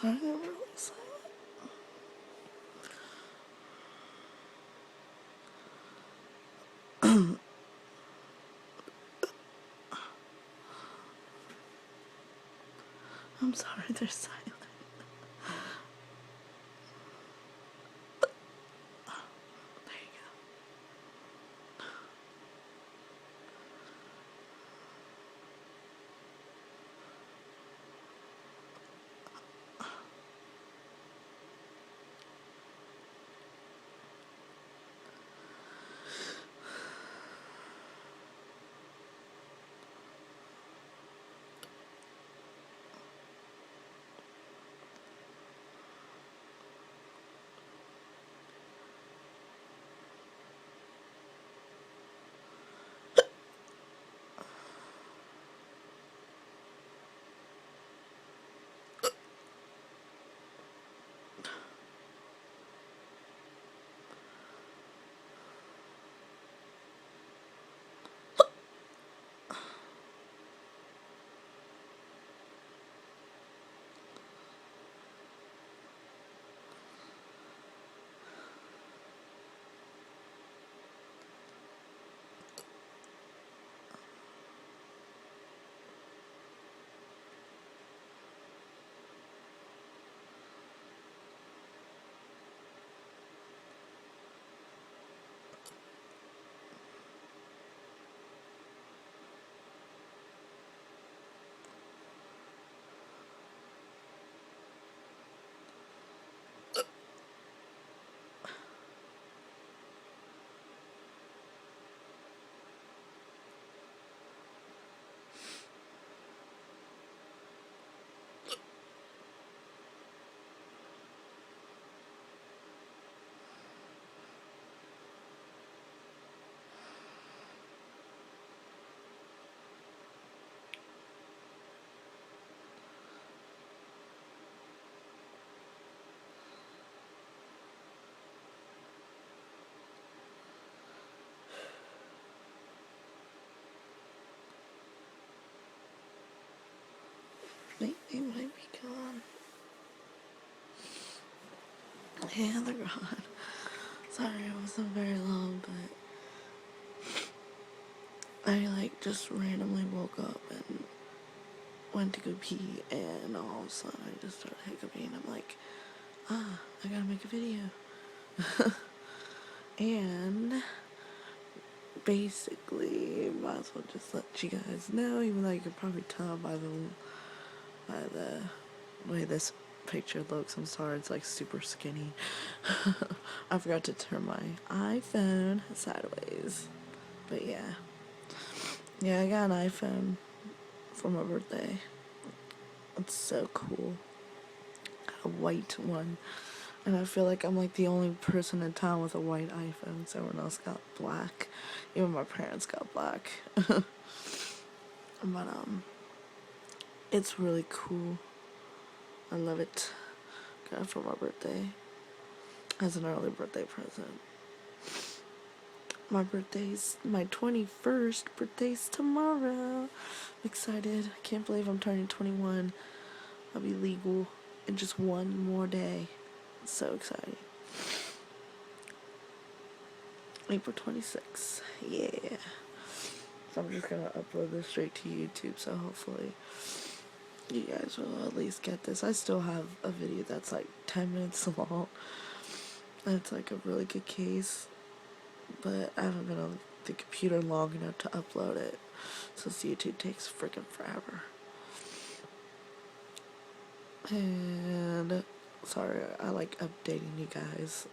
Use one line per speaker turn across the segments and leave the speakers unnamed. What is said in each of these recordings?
Sorry, I'm really silent. I'm sorry, they're silent. There you go. They might be gone. Yeah, they're gone. Sorry, it wasn't very long, but I just randomly woke up and went to go pee, and all of a sudden I just started hiccuping. I'm like, I gotta make a video. And basically, might as well just let you guys know, even though you can probably tell by the way this picture looks. I'm sorry, it's like super skinny. I forgot to turn my iPhone sideways. But yeah, I got an iPhone for my birthday. It's so cool. A white one. And I feel like I'm like the only person in town with a white iPhone, so everyone else got black. Even my parents got black. But it's really cool. I love it. Got it for my birthday. As an early birthday present. My 21st birthday's tomorrow. I'm excited. I can't believe I'm turning 21. I'll be legal in just one more day. It's so exciting. April 26th. Yeah. So I'm just gonna upload this straight to YouTube, so hopefully you guys will at least get this. I still have a video that's like 10 minutes long. And it's like a really good case. But I haven't been on the computer long enough to upload it. Since YouTube takes freaking forever. And sorry, I like updating you guys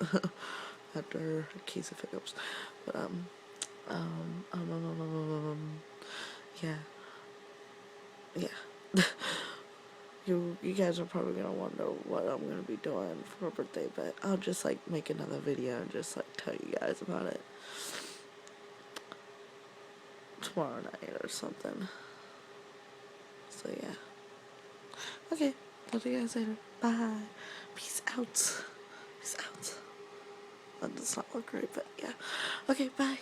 after a case of hiccups. But yeah. You guys are probably gonna wonder what I'm gonna be doing for my birthday, but I'll just like make another video and just like tell you guys about it tomorrow night or something. So yeah. Okay, talk to you guys later. Bye. Peace out. Peace out. That does not look great, but yeah. Okay, bye.